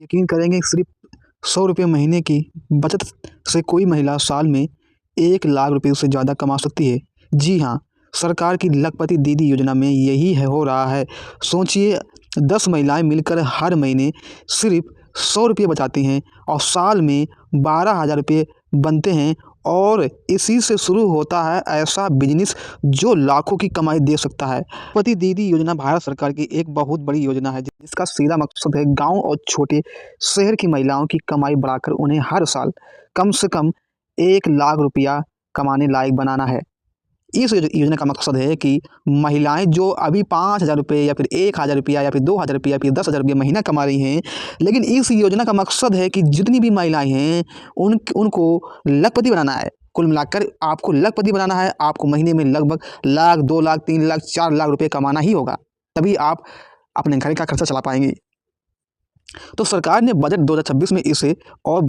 यकीन करेंगे, सिर्फ 100 रुपये महीने की बचत से कोई महिला साल में 1 लाख रुपये से ज़्यादा कमा सकती है। जी हाँ, सरकार की लखपति दीदी योजना में यही है हो रहा है। सोचिए, 10 महिलाएं मिलकर हर महीने सिर्फ 100 रुपये बचाती हैं और साल में 12,000 रुपये बनते हैं, और इसी से शुरू होता है ऐसा बिजनेस जो लाखों की कमाई दे सकता है। लखपति दीदी योजना भारत सरकार की एक बहुत बड़ी योजना है, जिसका सीधा मकसद है गांव और छोटे शहर की महिलाओं की कमाई बढ़ाकर उन्हें हर साल कम से कम 1 लाख रुपया कमाने लायक बनाना है। इस योजना का मकसद है कि महिलाएं जो अभी 5,000 रुपये या फिर 1,000 रुपया या फिर 2,000 रुपया या फिर 10,000 रुपया महीना कमा रही हैं, लेकिन इस योजना का मकसद है कि जितनी भी महिलाएं हैं उनको लखपति बनाना है। कुल मिलाकर आपको लखपति बनाना है। आपको महीने में लगभग 1 लाख, 2 लाख, 3 लाख, 4 लाख रुपये कमाना ही होगा, तभी आप अपने घर का खर्चा चला पाएंगे। तो सरकार ने बजट 2026 में इसे और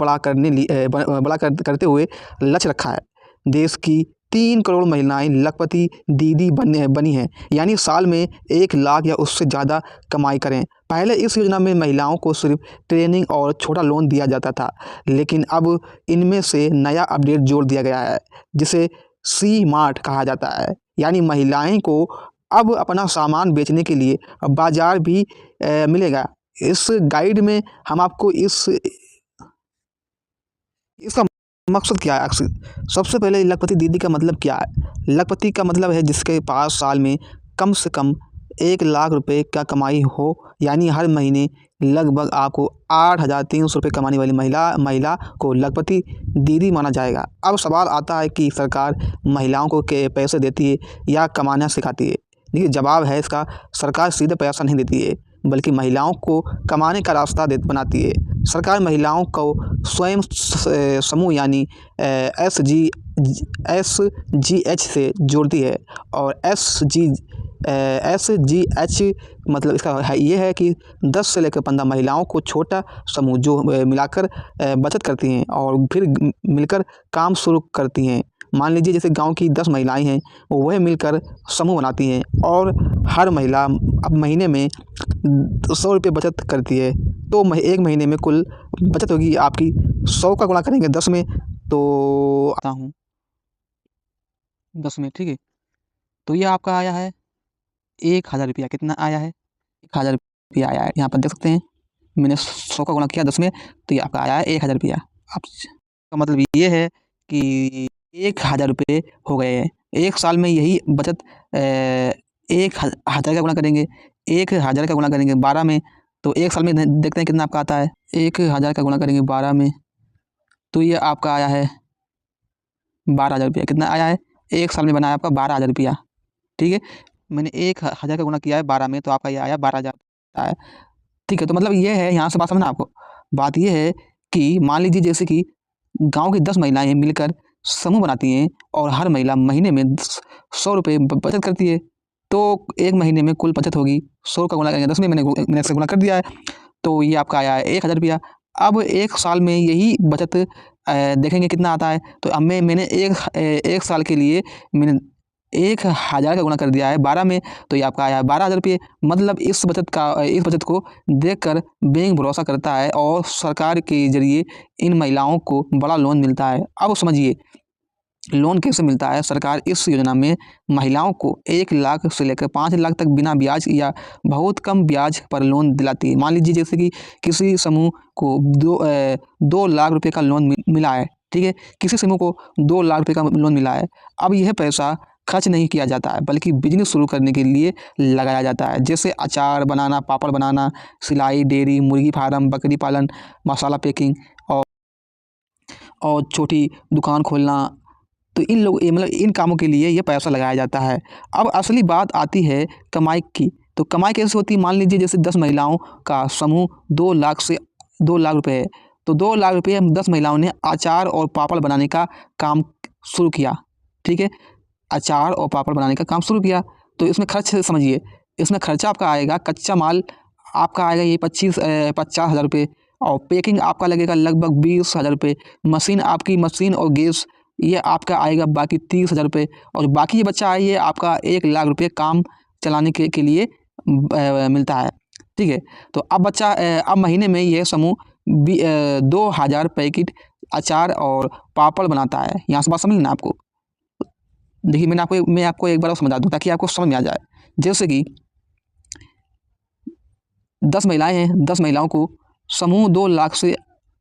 करते हुए लक्ष्य रखा है। देश की 3 करोड़ महिलाएं लखपति दीदी बनी हैं, यानी साल में 1 लाख या उससे ज़्यादा कमाई करें। पहले इस योजना में महिलाओं को सिर्फ ट्रेनिंग और छोटा लोन दिया जाता था, लेकिन अब इनमें से नया अपडेट जोड़ दिया गया है, जिसे सी मार्ट कहा जाता है। यानी महिलाएं को अब अपना सामान बेचने के लिए बाजार भी मिलेगा। इस गाइड में हम आपको इसका मकसद क्या है। अक्सर सबसे पहले लखपति दीदी का मतलब क्या है। लखपति का मतलब है जिसके पास साल में कम से कम 1 लाख रुपए का कमाई हो, यानी हर महीने लगभग आपको 8,300 रुपये कमाने वाली महिला को लखपति दीदी माना जाएगा। अब सवाल आता है कि सरकार महिलाओं को पैसे देती है या कमाना सिखाती है। देखिए, जवाब है इसका, सरकार सीधे पैसा नहीं देती है, बल्कि महिलाओं को कमाने का रास्ता बनाती है। सरकार महिलाओं को स्वयं समूह यानी SGH से जोड़ती है, और SGH मतलब इसका ये है कि 10 से लेकर 15 महिलाओं को छोटा समूह जो मिलाकर बचत करती हैं और फिर मिलकर काम शुरू करती हैं। मान लीजिए जैसे गांव की 10 महिलाएं हैं, वह मिलकर समूह बनाती हैं और हर महिला अब महीने में 100 रुपये बचत करती है, तो एक महीने में कुल बचत होगी आपकी 100 का गुणा करेंगे 10 में, तो आता हूँ 10 में, ठीक है। तो ये आपका आया है 1,000 रुपया। कितना आया है? 1,000 रुपया आया है। यहाँ पर देख सकते हैं, मैंने 100 का गुणा किया 10 में, तो ये आपका आया है 1,000 रुपया। अब का मतलब ये है कि 1,000 रुपये हो गए हैं। एक साल में यही बचत 1,000 का गुणा करेंगे, 1,000 का गुणा करेंगे 12 में, तो एक साल में देखते हैं कितना आपका आता है। 1,000 का गुणा करेंगे 12 में, तो ये आपका आया है 12,000 रुपया। कितना आया है? एक साल में बनाया आपका 12,000 रुपया, ठीक है। मैंने 1,000 का गुणा किया है 12 में, तो आपका ये आया 12,000 आया, ठीक है। तो मतलब ये है, यहाँ से बात समझना आपको। बात ये है कि मान लीजिए जैसे कि गाँव की 10 महिलाएं मिलकर समूह बनाती हैं और हर महिला महीने में 100 रुपये बचत करती है, तो एक महीने में कुल बचत होगी 100 का गुणा करेंगे 10 में, मैंने से गुणा कर दिया है, तो ये आपका आया है 1,000 रुपया। अब एक साल में यही बचत देखेंगे कितना आता है। तो अब मैंने एक साल के लिए मैंने 1,000 का गुणा कर दिया है 12 में, तो ये आपका आया है 12,000 रुपये। मतलब इस बचत को देखकर बैंक भरोसा करता है और सरकार के जरिए इन महिलाओं को बड़ा लोन मिलता है। अब समझिए लोन कैसे मिलता है। सरकार इस योजना में महिलाओं को 1 लाख से लेकर 5 लाख तक बिना ब्याज या बहुत कम ब्याज पर लोन दिलाती है। मान लीजिए जैसे कि किसी समूह को 2 लाख रुपए का लोन मिला है, ठीक है। किसी समूह को 2 लाख रुपए का लोन मिला है। अब यह पैसा खर्च नहीं किया जाता है, बल्कि बिजनेस शुरू करने के लिए लगाया जाता है, जैसे अचार बनाना, पापड़ बनाना, सिलाई, डेयरी, मुर्गी फार्म, बकरी पालन, मसाला पैकिंग और छोटी दुकान खोलना। तो इन कामों के लिए ये पैसा लगाया जाता है। अब असली बात आती है कमाई की। तो कमाई कैसे होती है? मान लीजिए जैसे 10 महिलाओं का समूह 2 लाख रुपए है, तो 2 लाख रुपये 10 महिलाओं ने अचार और पापड़ बनाने का काम शुरू किया, ठीक है। अचार और पापड़ बनाने का काम शुरू किया, तो इसमें खर्च समझिए। इसमें खर्चा आपका आएगा, कच्चा माल आपका आएगा ये 50,000 रुपये, और पैकिंग आपका लगेगा लगभग 20,000 रुपये। मशीन और गैस ये आपका आएगा बाकी 30,000 रुपये, और बाकी ये बच्चा है ये आपका 1 लाख रुपये काम चलाने के लिए मिलता है। ठीक है। तो अब अब महीने में यह समूह 2000 पैकेट अचार और पापड़ बनाता है। यहाँ से बात समझ लेना आपको। देखिए मैं आपको एक बार और समझा दूँ ताकि आपको समझ में आ जाए। जैसे कि 10 महिलाएं हैं, 10 महिलाओं को समूह 2 लाख से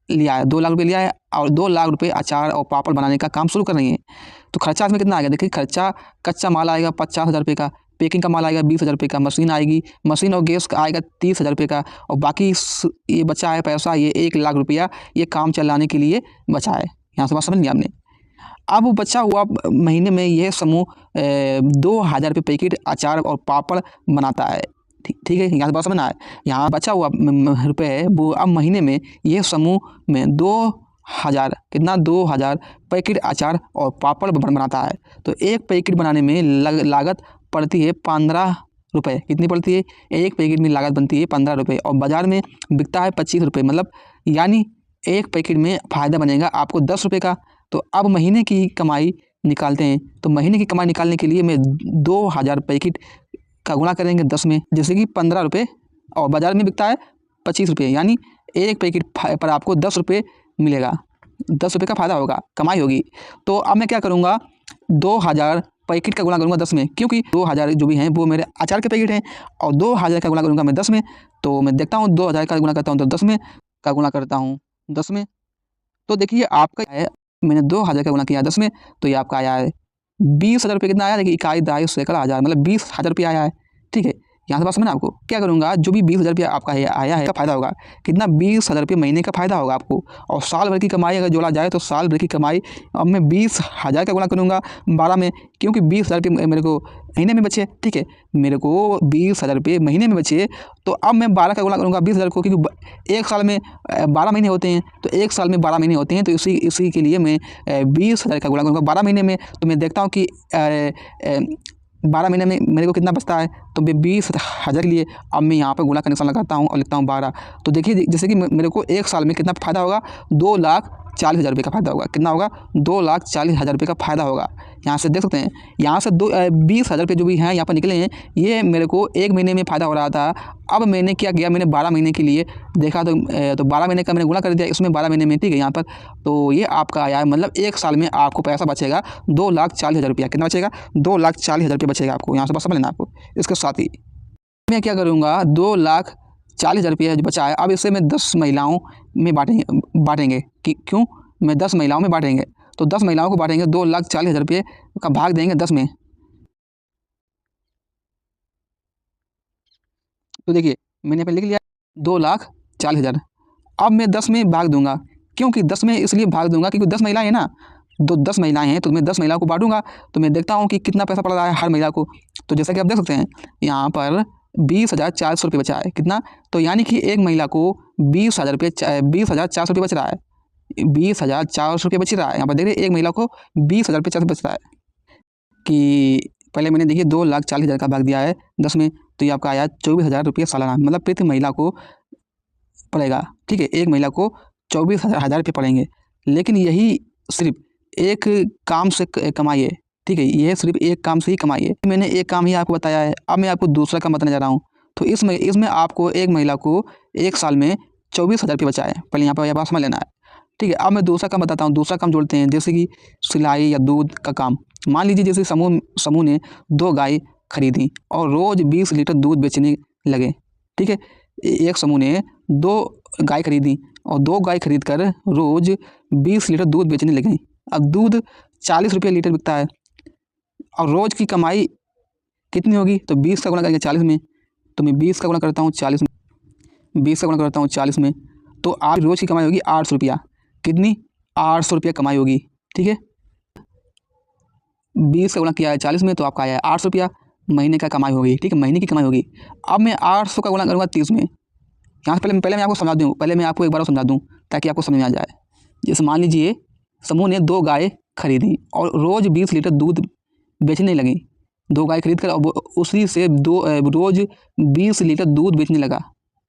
लिया है, 2 लाख रुपये लिया है और 2 लाख रुपये अचार और पापड़ बनाने का काम शुरू कर रही हैं। तो खर्चा इसमें कितना आएगा? देखिए खर्चा, कच्चा माल आएगा 50,000 रुपये का, पैकिंग का माल आएगा 20,000 रुपये का, मशीन आएगी, मशीन और गैस का आएगा 30,000 रुपये का, और बाकी ये बचा है पैसा, ये 1 लाख रुपया ये काम चलाने के लिए बचा है। यहाँ से बात समझ लिया आपने। अब वो बचा हुआ महीने में यह समूह 2,000 रुपये पैकेट अचार और पापड़ बनाता है। ठीक है, यहाँ से बात समझना है। यहाँ बचा हुआ रुपये है वो अब महीने में यह समूह में 2,000 कितना 2,000 पैकेट अचार और पापड़ बनाता है। तो एक पैकेट बनाने में लागत पड़ती है 15 रुपये। कितनी पड़ती है? एक पैकेट में लागत बनती है 15 रुपये और बाज़ार में बिकता है 25 रुपये। मतलब यानी एक पैकेट में फ़ायदा बनेगा आपको 10 रुपये का। तो अब महीने की कमाई निकालते हैं। तो महीने की कमाई निकालने के लिए मैं 2,000 पैकेट का गुणा करेंगे 10 में, जैसे कि 15 रुपये, और बाज़ार में बिकता है 25 रुपये, यानी एक पैकेट पर आपको 10 रुपये मिलेगा, 10 रुपये का फ़ायदा होगा, कमाई होगी। तो अब मैं क्या करूँगा, 2,000 पैकेट का गुणा करूँगा 10 में, क्योंकि 2,000 जो भी हैं वो मेरे अचार के पैकेट हैं, और 2,000 का गुणा करूँगा मैं 10 में। तो मैं देखता हूँ 2,000 का गुणा करता हूँ तो 10 में का गुणा करता हूँ 10 में। तो देखिए आपका है, मैंने 2,000 का गुणा किया 10 में, तो ये आपका आया है 20,000 रुपये। कितना आया? देखिए इकाई, दहाई, सैकड़ा, हज़ार, मतलब 20,000 रुपये आया है। ठीक है, यहाँ से बात समझना आपको। क्या करूँगा, जो भी 20,000 रुपये आपका आया है का फ़ायदा होगा कितना? 20,000 रुपये महीने का फ़ायदा होगा आपको। और साल भर की कमाई अगर जोड़ा जाए तो साल भर की कमाई अब मैं 20,000 का गुणा करूँगा 12 में, क्योंकि 20,000 रुपये मेरे को महीने में बचे। ठीक है, मेरे को 20,000 रुपये महीने में बचे, तो अब मैं 12 का गुणा करूँगा 20,000 को, क्योंकि एक साल में 12 महीने होते हैं, तो एक साल में 12 महीने होते हैं, तो इसी के लिए मैं 20,000 का गुणा करूँगा 12 महीने में। तो मैं देखता हूँ कि 12 महीने में मेरे को कितना बचता है। तो मैं 20,000 के लिए अब मैं यहाँ पर गुणा का निशान लगाता हूँ और लिखता हूँ 12। तो देखिए जैसे कि मेरे को एक साल में कितना फ़ायदा होगा, 2,40,000 रुपये का फ़ायदा होगा। कितना होगा? 2,40,000 रुपये का फ़ायदा होगा। यहाँ से देख सकते हैं, यहाँ से 20,000 रुपये जो भी हैं यहाँ पर निकले हैं, ये मेरे को एक महीने में फ़ायदा हो रहा था। अब मैंने क्या किया, मैंने 12 महीने के लिए देखा, तो 12 महीने का मैंने गुणा कर दिया इसमें 12 महीने में। ठीक है, यहाँ पर तो ये आपका आया है, मतलब एक साल में आपको पैसा बचेगा 2,40,000 रुपया। कितना बचेगा? 2,40,000 रुपये बचेगा आपको। यहाँ से बस समझ लेना आपको। इसके साथ ही मैं क्या करूँगा, 2,40,000 रुपये जो बचा है, अब इसे मैं 10 महिलाओं में बाँटेंगे कि क्यों? मैं 10 महिलाओं में बाँटेंगे, तो 10 महिलाओं को बाँटेंगे, 2,40,000 रुपये का भाग देंगे 10 में। तो देखिए मैंने पहले लिख लिया 2,40,000। अब मैं 10 में भाग दूंगा, क्योंकि 10 में इसलिए भाग दूंगा क्योंकि 10 महिलाएं हैं ना, तो 10 महिलाएं हैं, तो मैं 10 महिलाओं को बांटूंगा। तो मैं देखता हूं कि कितना पैसा पड़ रहा है हर महिला को। तो जैसा कि आप देख सकते हैं यहाँ पर 20,400 रुपये बचा है। कितना? तो यानी कि एक महिला को 20,400 रुपये बच रहा है, 20,400 रुपये बच रहा है। यहाँ पर देखिए एक महिला को 20,000 रुपये बच रहा है। कि पहले मैंने देखिए 2,40,000 का भाग दिया है 10 में, तो ये आपका आया 24,000 रुपये सालाना, मतलब प्रति महिला को पड़ेगा। ठीक है, एक महिला को 24,000 रुपये पड़ेंगे। लेकिन यही सिर्फ एक काम से कमाई है। ठीक है, यह सिर्फ एक काम से ही कमाई है। मैंने एक काम ही आपको बताया है, अब मैं आपको दूसरा काम बताने जा रहा हूँ। तो इसमें आपको एक महिला को एक साल में 24,000 रुपये बचा है। पहले यहाँ पर समझ लेना है। ठीक है, अब मैं दूसरा काम बताता हूँ। दूसरा काम जोड़ते हैं, जैसे कि सिलाई या दूध का काम। मान लीजिए जैसे समूह ने 2 गाय खरीदी और रोज़ 20 लीटर दूध बेचने लगे। ठीक है, एक समूह ने 2 गाय खरीदी और 2 गाय खरीद कर रोज़ 20 लीटर दूध बेचने लगे। अब दूध 40 रुपये लीटर बिकता है और रोज़ की कमाई कितनी होगी? तो 20 का गुणा करेंगे 40 में, तो मैं 20 का गुणा करता हूँ 40 में, 20 का गुणा करता हूँ 40 में, तो आज रोज़ की कमाई होगी 800 रुपया। कितनी? 800 रुपया कमाई होगी। ठीक है, 20 का गुणा किया है 40 में, तो आपका आया है 800 रुपया महीने का कमाई होगी। ठीक है, महीने की कमाई होगी। अब मैं 800 का गुणा करूँगा 30 में। यहाँ से पहले मैं आपको समझा दूँ, पहले मैं आपको एक बार समझा दूँ ताकि आपको समझ में आ जाए। जैसे मान लीजिए समूह ने 2 गाय खरीदी और रोज़ 20 लीटर दूध बेचने लगी। 2 गाय खरीद कर उसी से रोज़ 20 लीटर दूध बेचने लगा।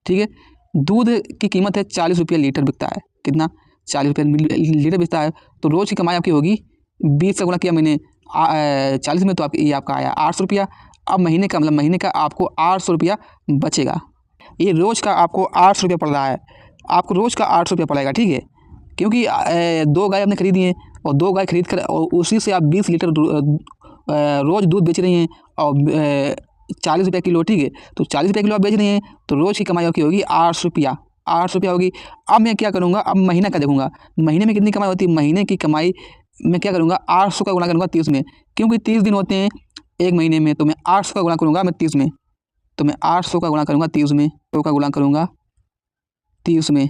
ठीक है, दूध की कीमत है 40 रुपये लीटर बिकता है। कितना? 40 रुपये लीटर बिकता है। तो रोज़ की कमाई आपकी होगी 20 का गुणा किया मैंने 40 में, तो ये आपका आया 800 रुपया। अब महीने का मतलब महीने का आपको 800 रुपया बचेगा। ये रोज़ का आपको 800 रुपया पड़ रहा है, आपको रोज़ का 800 रुपया पड़ेगा, ठीक है। क्योंकि 2 गाय आपने खरीदी हैं और 2 गाय खरीद कर और उसी से आप 20 लीटर रोज़ दूध बेच रही हैं और 40 रुपये किलो, ठीक है। तो 40 रुपये किलो आप बेच रही हैं तो रोज़ की कमाई आपकी होगी 800 रुपया, 800 रुपया होगी। अब मैं क्या करूँगा, अब महीना का देखूँगा, महीने में कितनी कमाई होती है। महीने की कमाई मैं क्या करूँगा, 800 का गुणा करूँगा 30 में, क्योंकि 30 दिन होते हैं एक महीने में। तो मैं 800 का गुणा करूँगा मैं 30 में, तो मैं 800 का गुणा करूँगा 30 में, 100 का गुणा करूँगा 30 में।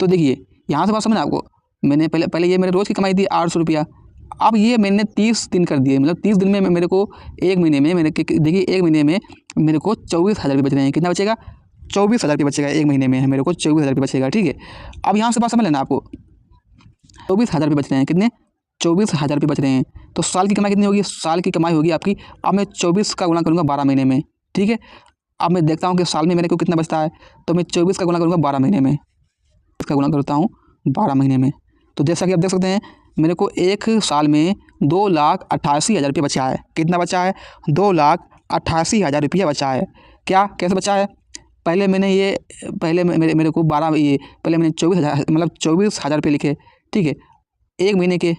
तो देखिए यहाँ से बात समझना आपको, मैंने पहले ये मेरे रोज़ की कमाई थी 800 रुपया, अब ये मैंने 30 दिन कर दिए, मतलब 30 दिन में मेरे को एक महीने में देखिए एक महीने में मेरे को 24,000 रुपये बच रहे हैं। कितना बचेगा, 24,000 रुपये बचेगा एक महीने में, मेरे को 24,000 रुपये बचेगा, ठीक है। अब यहाँ से बात समझ लेना आपको, 24,000 रुपये बच रहे हैं, कितने, 24,000 रुपये बच रहे हैं। तो साल की कमाई कितनी होगी, साल की कमाई होगी आपकी, अब मैं 24 का गुणा करूँगा 12 महीने में, ठीक है। अब मैं देखता हूँ कि साल में मेरे को कितना बचता है, तो मैं 24 का गुणा करूँगा 12 महीने में, इसका गुणा करता हूँ 12 महीने में। तो जैसा कि आप देख सकते हैं मेरे को एक साल में 2,88,000 रुपये बचा है। कितना बचा है, 2,88,000 रुपया बचा है। क्या, कैसे बचा है, पहले मेरे को 12 ये पहले मैंने 24,000 मतलब 24,000 रुपये लिखे, ठीक है, एक महीने के।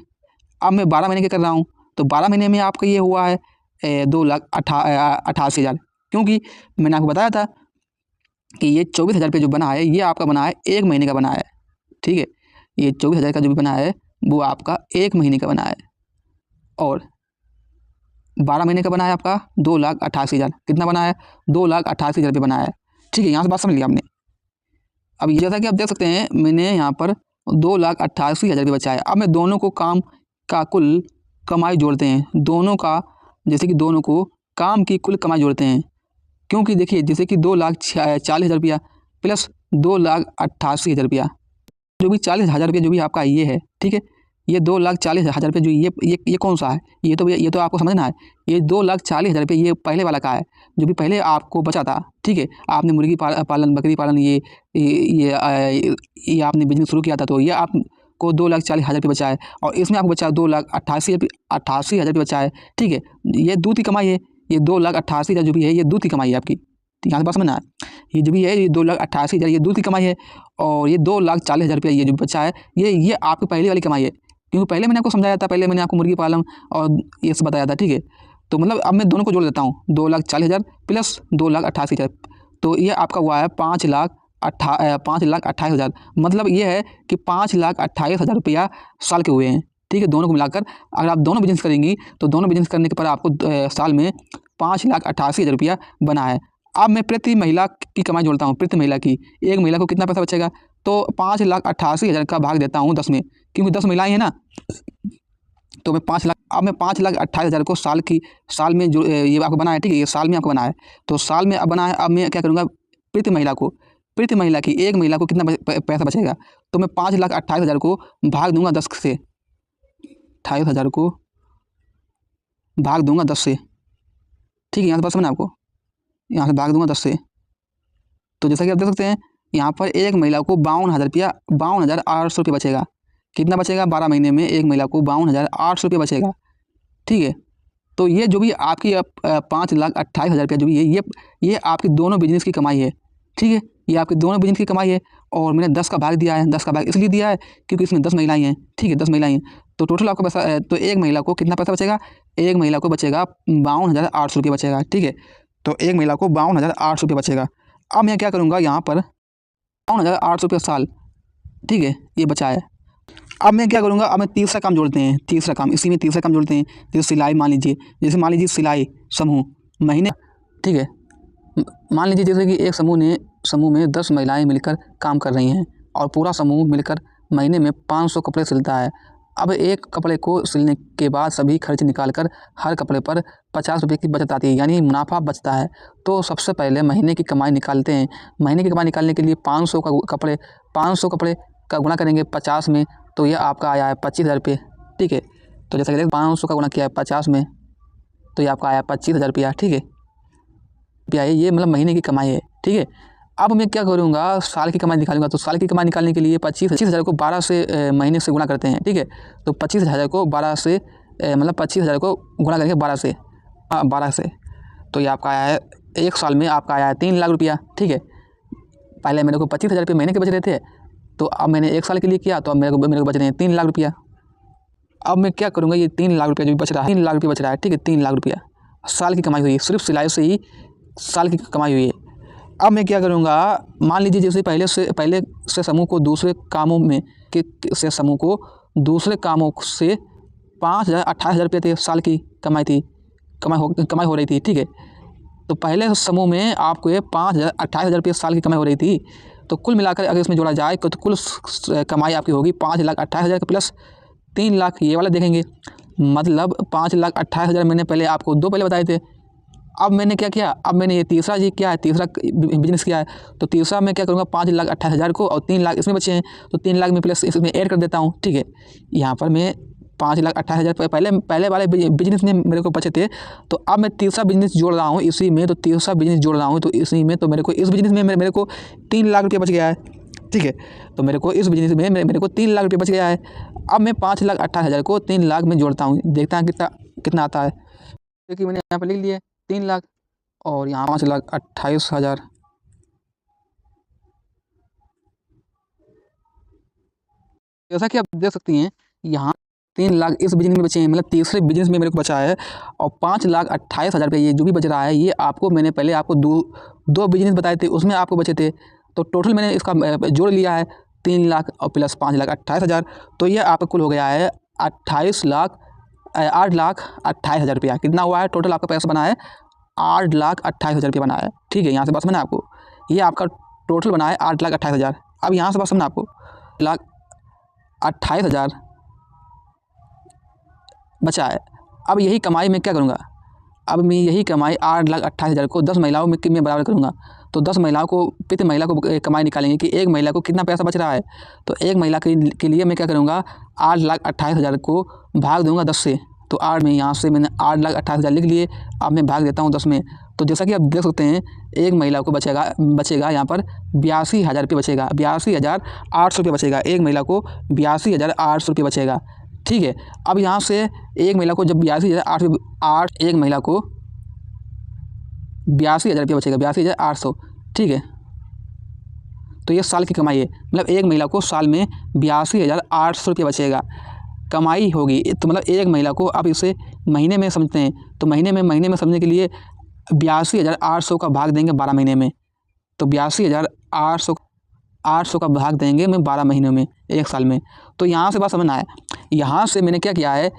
अब मैं 12 महीने के कर रहा हूँ, तो 12 महीने में आपका ये हुआ है 2,88,000, क्योंकि मैंने आपको बताया था कि ये 24,000 रुपये जो बना है ये आपका बना है एक महीने का बना है, ठीक है। ये 24,000 का जो भी बना है वो आपका एक महीने का बना है, और 12 महीने का बना है आपका 2,88,000। कितना बना है, 2,88,000 रुपये बना है, ठीक है। यहाँ से बात समझ लिया आपने। अब जैसा कि आप देख सकते हैं मैंने यहाँ पर 2,88,000 रुपये बचा है। अब मैं दोनों को काम का कुल कमाई जोड़ते हैं, दोनों का, जैसे कि दोनों को काम की कुल कमाई जोड़ते हैं, क्योंकि देखिए जैसे कि 2,40,000 रुपया प्लस 2,88,000 रुपया, जो भी 40,000 रुपये जो भी आपका ये है, ठीक है। ये 2,40,000 रुपये जो ये कौन सा है, ये तो आपको समझना है। ये 2,40,000 रुपये ये पहले वाला का है, जो भी पहले आपको बचा था, ठीक है। आपने मुर्गी पालन, बकरी पालन, ये आपने बिजनेस शुरू किया था, तो ये आपको 2,40,000 रुपये बचा है, और इसमें आपको बचा 2,88,000 रुपये बचा है, ठीक है। ये दूध की कमाई है, ये 2,88,000 जो भी है ये दूध की कमाई है आपकी, यहाँ से बात समझना है। ये जो भी है ये 2,88,000 ये दूध की कमाई है, और ये 2,40,000 रुपया ये जो बचा है ये आपकी पहली वाली कमाई है, क्योंकि पहले मैंने आपको समझाया था, पहले मैंने आपको मुर्गी पालन और ये सब बताया था, ठीक है। तो मतलब अब मैं दोनों को जोड़ देता हूँ, 2,40,000 प्लस 2,88,000, तो ये आपका हुआ है 5,28,000। मतलब ये है कि 5,28,000 रुपया साल के हुए हैं, ठीक है। दोनों को मिलाकर अगर आप दोनों बिजनेस करेंगी तो दोनों बिजनेस करने के पर आपको साल में 5,88,000 रुपया बना है। अब मैं प्रति महिला की कमाई जोड़ता हूँ, प्रति महिला की, एक महिला को कितना पैसा बचेगा, तो 5,88,000 का भाग देता हूँ 10 में, क्योंकि 10 महिलाएं हैं ना, तो मैं 5 लाख, अब मैं 5,28,000 को साल में जो ये आपको बना है, ठीक है, ये साल में आपको बना है, तो साल में अब बना है। अब मैं क्या करूँगा, प्रति महिला की, एक महिला को कितना पैसा बचेगा, तो मैं 5,28,000 को भाग दूंगा 10 से, 28,000 को भाग दूंगा 10 से, ठीक है। यहाँ से बात समझना आपको, यहाँ से भाग दूंगा 10 से, तो जैसा कि आप देख सकते हैं यहाँ पर एक महिला को 52,000 रुपया, 52,800 रुपये बचेगा। कितना बचेगा, 12 महीने में एक महिला को 52,800 रुपये बचेगा, ठीक है। तो ये जो भी आपकी 5,28,000 रुपया जो भी है ये आपकी दोनों बिजनेस की कमाई है, ठीक है। ये आपकी दोनों बिजनेस की कमाई है, और मैंने 10 का भाग दिया है। 10 का भाग इसलिए दिया है क्योंकि इसमें 10 महिलाएं हैं, ठीक है, 10 महिलाएं हैं, तो टोटल आपका पैसा, तो एक महिला को कितना पैसा बचेगा, एक महिला को बचेगा 52,800 रुपये बचेगा, ठीक है। तो एक महिला को 52,800 रुपये बचेगा। अब मैं क्या करूँगा, यहाँ पर 52,800 रुपये साल, ठीक है, ये बचा है। अब मैं क्या करूँगा, अब मैं तीसरा काम जोड़ते हैं, तीसरा काम, इसी में तीसरा काम जोड़ते हैं, जैसे सिलाई, मान लीजिए सिलाई समूह महीने, ठीक है। मान लीजिए जैसे कि एक समूह में 10 महिलाएं मिलकर काम कर रही हैं, और पूरा समूह मिलकर महीने में 500 कपड़े सिलता है। अब एक कपड़े को सिलने के बाद सभी खर्च निकालकर हर कपड़े पर 50 रुपये की बचत आती है, यानी मुनाफा बचता है। तो सबसे पहले महीने की कमाई निकालते हैं। महीने की कमाई निकालने के लिए 500 कपड़े का गुणा करेंगे 50 में, तो यह आपका आया है 25,000 रुपये, ठीक है। तो जैसा कि 500 का गुणा किया है 50 में, तो ये आपका आया 25,000 रुपया, ठीक है। ये मतलब महीने की कमाई है, ठीक है। अब मैं क्या करूँगा, साल की कमाई निकालूंगा, तो साल की कमाई निकालने के लिए 25,000 को 12 से महीने से गुणा करते हैं, ठीक है। तो 25,000 को 12 से मतलब 25,000 को गुणा करेंगे 12 से, तो ये आपका आया है एक साल में आपका आया है 3 लाख रुपया, ठीक है। पहले मेरे को 25,000 रुपये महीने के बच रहे थे, तो अब मैंने एक साल के लिए किया तो अब मेरे को बच रहे हैं 3 लाख रुपया। अब मैं क्या करूँगा, ये 3 लाख रुपया जो बच रहा है, 3 लाख रुपया बच रहा है, ठीक है। 3 लाख रुपया साल की कमाई हुई है, सिर्फ सिलाई से ही साल की कमाई हुई है। अब मैं क्या करूँगा, मान लीजिए जैसे पहले से समूह को दूसरे कामों में से समूह को दूसरे कामों से 5,000 28,000 रुपये थे साल की कमाई हो रही थी, ठीक है। तो पहले समूह में आपको ये 5,000 28,000 रुपये साल की कमाई हो रही थी, तो कुल मिलाकर अगर इसमें जोड़ा जाए तो कुल कमाई आपकी होगी 5,28,000 प्लस 3 लाख, ये वाला देखेंगे। मतलब 5,28,000 मैंने पहले आपको पहले बताए थे। अब मैंने क्या किया, अब मैंने ये तीसरा बिजनेस किया है, तो तीसरा मैं क्या करूँगा, 5,28,000 को और 3 लाख इसमें बचे हैं, तो 3 लाख में प्लस इसमें ऐड कर देता हूँ, ठीक है। यहाँ पर मैं 5,28,000 पहले वाले बिजनेस में मेरे को बचे थे, तो अब मैं तीसरा बिजनेस जोड़ रहा हूँ इसी में, तो इसी में तो मेरे को इस बिजनेस में मेरे को 3 लाख रुपये बच गया है, ठीक है। तो मेरे को इस बिजनेस में मेरे को 3 लाख रुपये बच गया है। अब मैं 5,28,000 को 3 लाख में जोड़ता हूँ, देखता हैं कितना आता है। क्योंकि मैंने यहाँ पर लिख लिया 3 लाख और यहाँ 5,28,000। जैसा कि आप देख सकती हैं, यहाँ 3 लाख इस बिजनेस में बचे हैं, मतलब तीसरे बिजनेस में मेरे को बचा है, और 5,28,000 रुपये ये जो भी बच रहा है, ये आपको मैंने पहले आपको दो बिजनेस बताए थे, उसमें आपको बचे थे, तो टोटल मैंने इसका जोड़ लिया है 3 लाख और प्लस 5,28,000, तो ये आपका कुल हो गया है 8,28,000 रुपया। कितना हुआ है टोटल आपका पैसा बना है, 8,28,000 रुपया बना है, ठीक है। यहाँ से बस समझना आपको, ये आपका टोटल बना है 8,28,000। अब यहाँ से बस समझना आपको 1,28,000 बचा है। अब यही कमाई मैं क्या करूँगा, अब मैं यही कमाई 8,28,000 को 10 महिलाओं में बराबर करूँगा, तो 10 महिलाओं को प्रति महिला को कमाई निकालेंगे कि एक महिला को कितना पैसा बच रहा है। तो एक महिला के लिए मैं क्या करूँगा, 8,28,000 को भाग दूँगा 10 से, तो मैंने 8,28,000 लिख लिए। अब मैं भाग देता हूँ 10 में, तो जैसा कि आप देख सकते हैं एक महिला को बचेगा यहाँ पर 82,000 रुपये बचेगा, 82,800 रुपये बचेगा। एक महिला को 82,800 रुपये बचेगा, ठीक है। अब यहाँ से एक महिला को जब 82,800 एक महिला को 82,000 रुपये बचेगा, 82,800, ठीक है। तो ये साल की कमाई है, मतलब एक महिला को साल में 82,800 रुपये बचेगा कमाई होगी। तो मतलब एक महिला को, आप इसे महीने में समझते हैं, तो महीने में समझने के लिए 82,800 का भाग देंगे 12 महीने में, तो 82,800 का भाग देंगे मैं 12 महीनों में, एक साल में। तो यहाँ से बात समझना है, यहाँ से मैंने क्या किया है,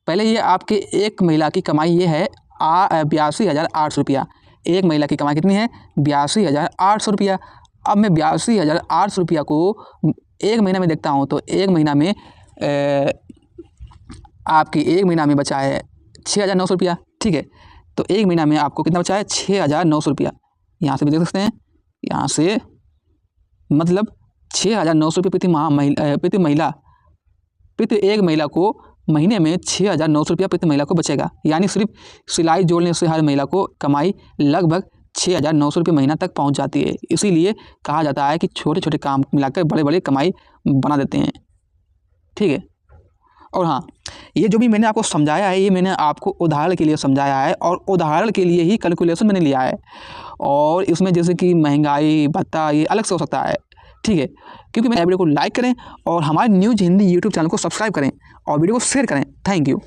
पहले ये आपके एक महिला की कमाई ये है 82,800 रुपया। एक महिला की कमाई कितनी है, 82,800 रुपया। अब मैं 82,800 रुपया को एक महीना में देखता हूँ, तो एक महीना में आपकी एक महीना में बचा है 6,900 रुपया, ठीक है। तो एक महीना में आपको कितना बचा है, 6,900 रुपया। यहाँ से भी देख सकते हैं, यहाँ से मतलब 6,900 रुपये प्रति एक महिला को महीने में 6,900 रुपया प्रति महिला को बचेगा। यानी सिर्फ सिलाई जोड़ने से हर महिला को कमाई लगभग 6,900 रुपये महीना तक पहुँच जाती है। इसीलिए कहा जाता है कि छोटे छोटे काम मिलाकर बड़े बड़े कमाई बना देते हैं, ठीक है। और हाँ, ये जो भी मैंने आपको समझाया है, ये मैंने आपको उदाहरण के लिए समझाया है, और उदाहरण के लिए ही कैलकुलेशन मैंने लिया है। और इसमें जैसे कि महंगाई भत्ता ये अलग से हो सकता है, ठीक है। क्योंकि मेरे वीडियो को लाइक करें और हमारे न्यूज़ हिंदी यूट्यूब चैनल को सब्सक्राइब करें और वीडियो को शेयर करें। Thank you.